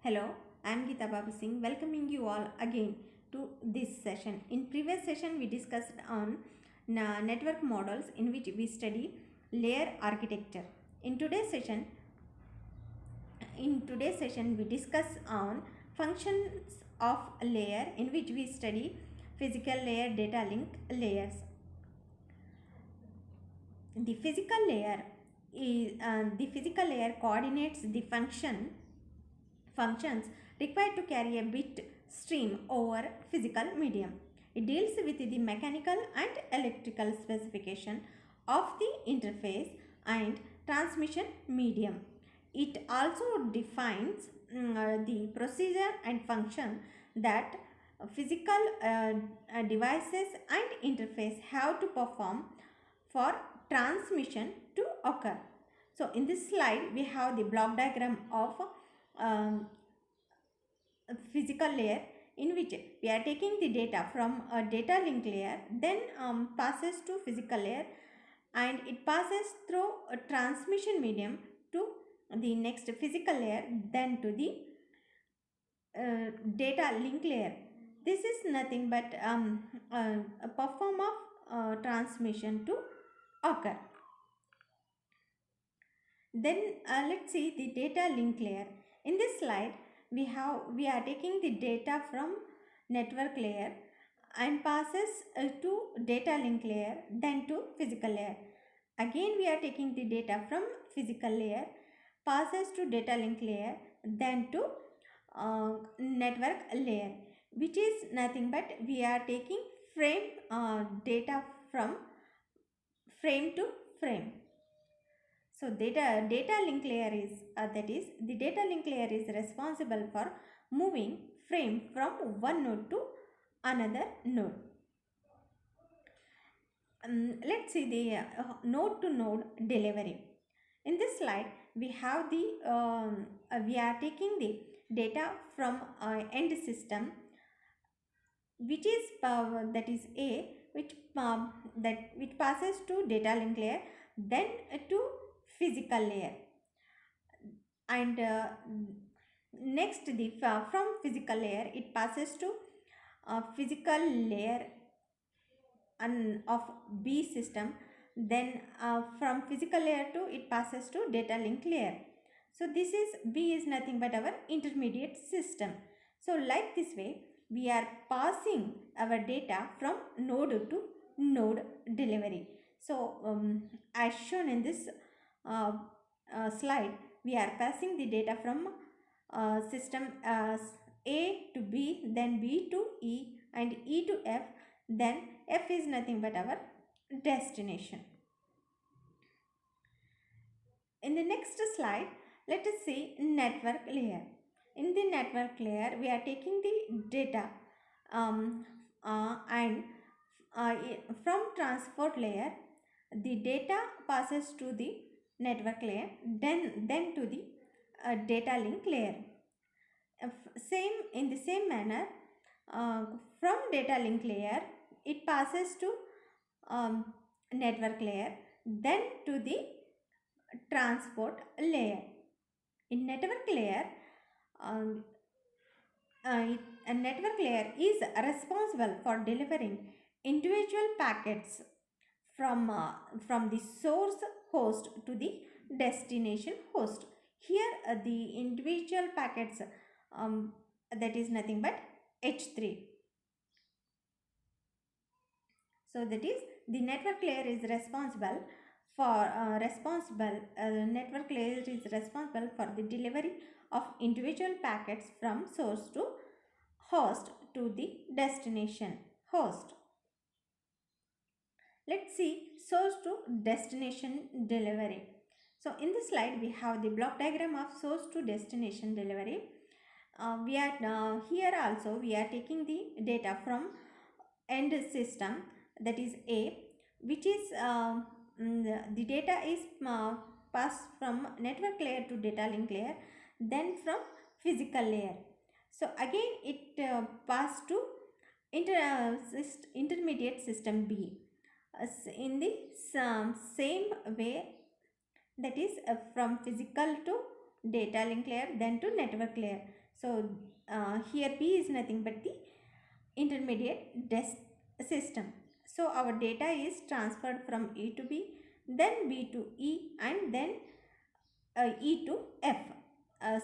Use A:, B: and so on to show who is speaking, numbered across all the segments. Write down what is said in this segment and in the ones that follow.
A: Hello, I am Geeta Babu Singh, welcoming you all again to this session. In previous session, we discussed on network models in which we study layer architecture. In today's session, we discuss on functions of a layer in which we study physical layer, data link layers. The physical layer coordinates the functions required to carry a bit stream over physical medium. It deals with the mechanical and electrical specification of the interface and transmission medium. It also defines the procedure and function that physical devices and interface have to perform for transmission to occur. So in this slide we have the block diagram of um, physical layer in which we are taking the data from a data link layer, then passes to physical layer, and it passes through a transmission medium to the next physical layer, then to the data link layer. This is nothing but a perform of transmission to occur. Then let's see the data link layer. In this slide we are taking the data from network layer and passes to data link layer, then to physical layer. Again we are taking the data from physical layer, passes to data link layer, then to network layer, which is nothing but we are taking frame data from frame to frame. So data link layer is the data link layer is responsible for moving frame from one node to another node. Let's see the node to node delivery. In this slide we have we are taking the data from end system, which is that is A, which passes to data link layer, then to physical layer, and next from physical layer it passes to physical layer of B system, then from physical layer to it passes to data link layer. So this is B is nothing but our intermediate system. So like this way we are passing our data from node to node delivery. So as shown in this slide, we are passing the data from system A to B, then B to E, and E to F, then F is nothing but our destination. In the next slide, let us see network layer. In the network layer, we are taking the data and from transport layer, the data passes to the network layer, then to the data link layer. In the same manner, from data link layer, it passes to network layer, then to the transport layer. In network layer, a network layer is responsible for delivering individual packets from the source host to the destination host. Here the individual packets that is nothing but H3. So that is the network layer is responsible for network layer is responsible for the delivery of individual packets from source to host to the destination host. Let's see source to destination delivery. So in this slide we have the block diagram of source to destination delivery. We are here also we are taking the data from end system, that is A, which is the data is passed from network layer to data link layer, then from physical layer. So again it passed to intermediate system B in the same way, that is from physical to data link layer, then to network layer. So here P is nothing but the intermediate system. So our data is transferred from A to B, then B to E, and then E to F.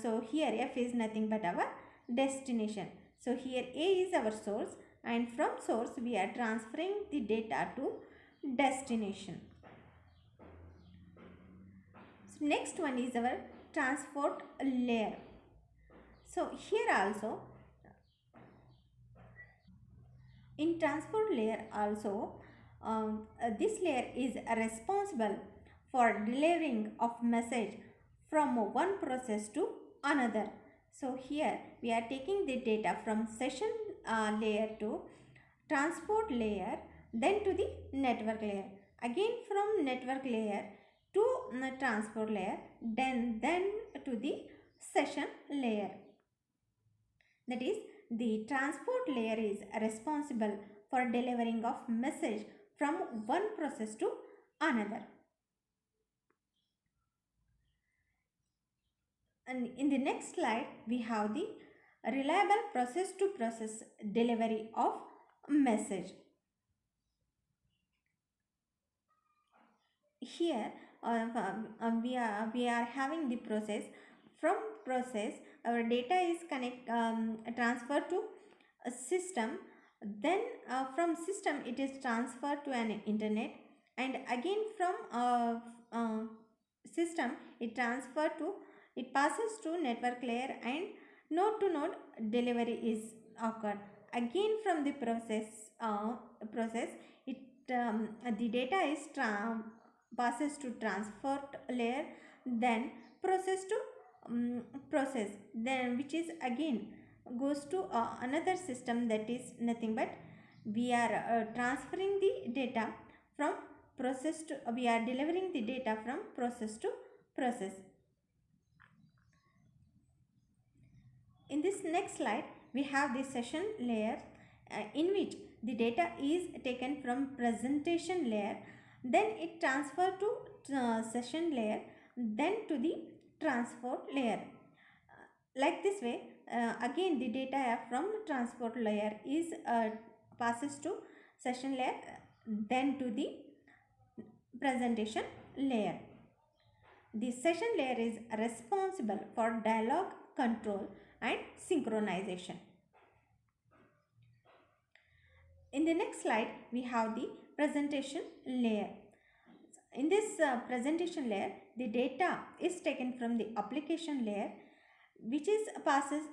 A: So here F is nothing but our destination. So here A is our source, and from source we are transferring the data to destination. So next one is our transport layer. So here also, in transport layer also, this layer is responsible for delivering of message from one process to another. So here we are taking the data from session layer to transport layer, then to the network layer, again from network layer to transport layer, then to the session layer. That is, the transport layer is responsible for delivering of message from one process to another. And in the next slide, we have the reliable process to process delivery of message. Here we are having the process. From process our data is transferred to a system, then from system it is transferred to an internet, and again from system it passes to network layer, and node to node delivery is occurred. Again from the process it the data is passes to transport layer, then process to process, then which is again goes to another system, that is nothing but we are transferring the data from process to we are delivering the data from process to process. In this next slide we have the session layer, in which the data is taken from presentation layer, then it transferred to session layer, then to the transport layer. Like this way, again the data from transport layer is passes to session layer, then to the presentation layer. The session layer is responsible for dialogue control and synchronization. In the next slide, we have the presentation layer. In this presentation layer, the data is taken from the application layer, which passes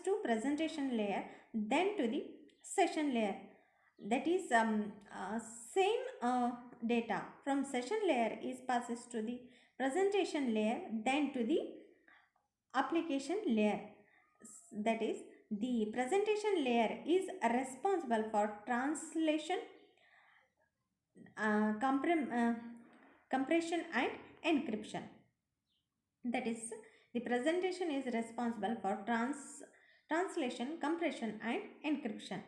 A: to presentation layer, then to the session layer. That is same data from session layer is passes to the presentation layer, then to the application layer. That is, the presentation layer is responsible for translation, compression and encryption. That is, the presentation is responsible for translation, compression and encryption.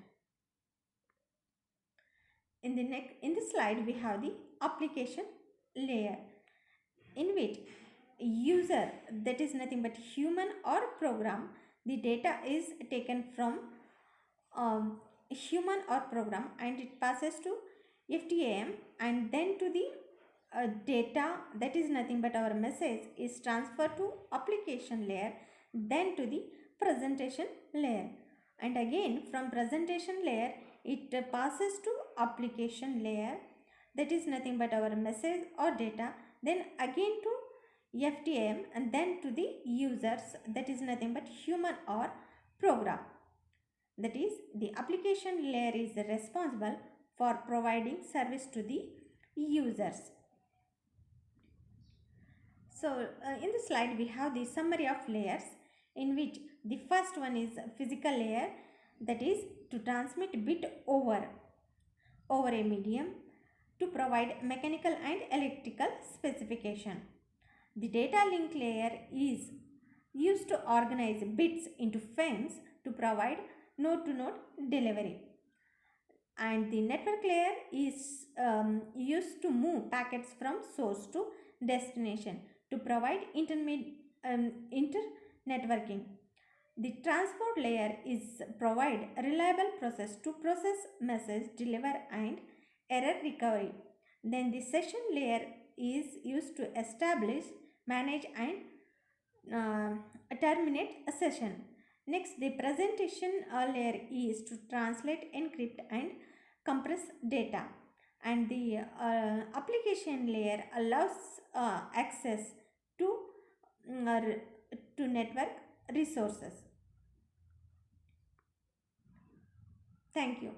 A: In this slide we have the application layer, in which user, that is nothing but human or program, the data is taken from human or program, and it passes to FTAM, and then to the data, that is nothing but our message, is transferred to application layer, then to the presentation layer, and again from presentation layer it passes to application layer, that is nothing but our message or data, then again to FTM, and then to the users, that is nothing but human or program. That is, the application layer is responsible for providing service to the users. So in this slide we have the summary of layers, in which the first one is physical layer, that is to transmit bit over a medium to provide mechanical and electrical specification. The data link layer is used to organize bits into frames to provide node to node delivery. And the network layer is used to move packets from source to destination to provide internet networking. The transport layer is provide a reliable process to process message, deliver and error recovery. Then the session layer is used to establish, manage and terminate a session. Next, the presentation layer is to translate, encrypt and compress data. And the application layer allows access to, to network resources. Thank you.